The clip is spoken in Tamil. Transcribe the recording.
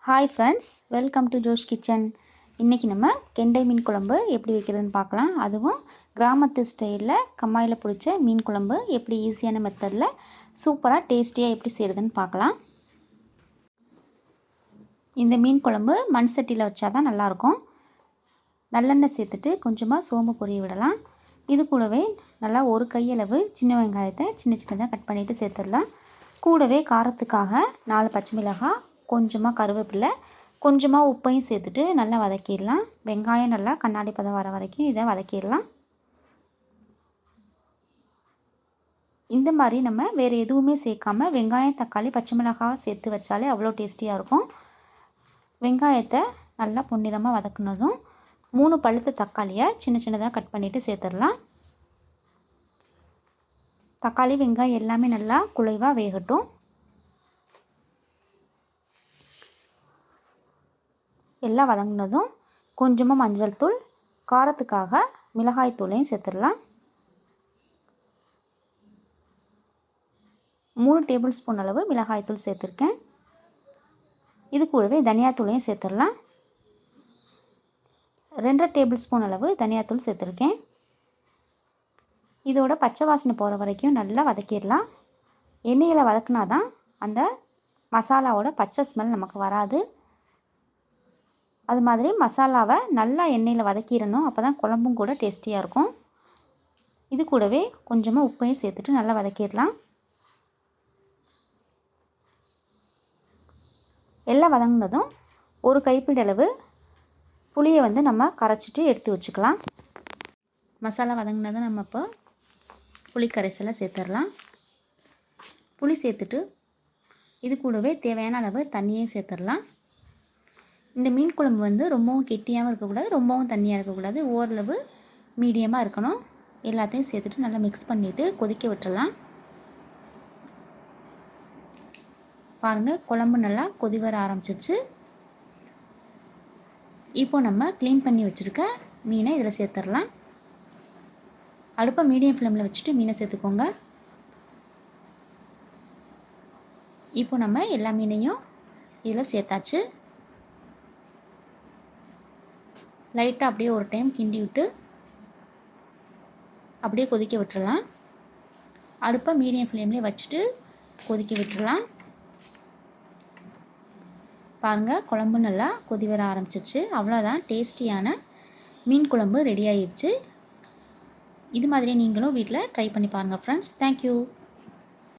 Hi friends, welcome to Josh kitchen. இன்றைக்கி நம்ம கெண்டை மீன் குழம்பு எப்படி வைக்கிறதுன்னு பார்க்கலாம். அதுவும் கிராமத்து ஸ்டைலில் கம்மாயில் பிடிச்ச மீன் குழம்பு எப்படி ஈஸியான மெத்தடில் சூப்பராக டேஸ்டியாக எப்படி செய்கிறதுன்னு பார்க்கலாம். இந்த மீன் குழம்பு மண் சட்டியில் வச்சா தான் நல்லாயிருக்கும். நல்லெண்ணெய் சேர்த்துட்டு கொஞ்சமாக சோம்பு பொரிய விடலாம். இது கூடவே நல்லா ஒரு கையளவு சின்ன வெங்காயத்தை சின்ன சின்னதாக கட் பண்ணிவிட்டு சேர்த்துடலாம். கூடவே காரத்துக்காக 4 பச்சை மிளகாய், கொஞ்சமாக கருவேப்பிலை, கொஞ்சமாக உப்பையும் சேர்த்துட்டு நல்லா வதக்கிடலாம். வெங்காயம் நல்லா கண்ணாடி பதம் வர வரைக்கும் இதை வதக்கிடலாம். இந்த மாதிரி நம்ம வேறு எதுவுமே சேர்க்காம வெங்காயம், தக்காளி, பச்சை மிளகாய் சேர்த்து வச்சாலே அவ்வளோ டேஸ்டியாக இருக்கும். வெங்காயத்தை நல்லா பொன்னிறமாக வதக்குனதும் 3 பழுத்த தக்காளியை சின்ன சின்னதாக கட் பண்ணிவிட்டு சேர்த்துடலாம். தக்காளி, வெங்காயம் எல்லாமே நல்லா குழைவாக வேகட்டும். எல்லாம் வதங்கினதும் கொஞ்சமாக மஞ்சள் தூள், காரத்துக்காக மிளகாய் தூளையும் சேர்த்துடலாம். 3 டேபிள் ஸ்பூன் அளவு மிளகாய் தூள் சேர்த்துருக்கேன். இது கூடவே தனியாத்தூளையும் சேர்த்துடலாம். 2 டேபிள் ஸ்பூன் அளவு தனியாத்தூள் சேர்த்துருக்கேன். இதோட பச்சை வாசனை போகிற வரைக்கும் நல்லா வதக்கிடலாம். எண்ணெயில் வதக்குனா தான் அந்த மசாலாவோட பச்சை ஸ்மெல் நமக்கு வராது. அது மாதிரி மசாலாவை நல்லா எண்ணெயில் வதக்கிடணும். அப்போ தான் குழம்பும் கூட டேஸ்டியாக இருக்கும். இது கூடவே கொஞ்சமாக உப்பையும் சேர்த்துட்டு நல்லா வதக்கிடலாம். எல்லாம் வதங்கினதும் ஒரு கைப்பிடி அளவு புளியை நம்ம கரைச்சிட்டு எடுத்து வச்சுக்கலாம். மசாலா வதங்கினதும் நம்ம இப்போ புளி கரைசலை சேர்த்துடலாம். புளி சேர்த்துட்டு இது கூடவே தேவையான அளவு தண்ணியும் சேர்த்துடலாம். இந்த மீன் குழம்பு ரொம்பவும் கெட்டியாகவும் இருக்கக்கூடாது, ரொம்பவும் தண்ணியாக இருக்கக்கூடாது, ஓரளவு மீடியமாக இருக்கணும். எல்லாத்தையும் சேர்த்துட்டு நல்லா மிக்ஸ் பண்ணிவிட்டு கொதிக்க விட்டுறலாம். பாருங்கள், குழம்பு நல்லா கொதி வர ஆரம்பிச்சிருச்சு. இப்போ நம்ம க்ளீன் பண்ணி வச்சுருக்க மீனை இதில் சேர்த்துடலாம். அடுப்பை மீடியம் ஃப்ளேமில் வச்சுட்டு மீனை சேர்த்துக்கோங்க. இப்போ நம்ம எல்லா மீனையும் இதில் சேர்த்தாச்சு. லைட்டாக அப்படியே ஒரு டைம் கிண்டி விட்டு அப்படியே கொதிக்க விட்டுறலாம். அடுப்பை மீடியம் ஃப்ளேம்லேயே வச்சுட்டு கொதிக்க விட்டுறலாம். பாருங்கள், குழம்பு நல்லா கொதி வர ஆரம்பிச்சிருச்சு. அவ்வளோதான், டேஸ்டியான மீன் குழம்பு ரெடி ஆயிடுச்சு. இது மாதிரியே நீங்களும் வீட்டில் ட்ரை பண்ணி பாருங்கள் ஃப்ரெண்ட்ஸ். தேங்க்யூ.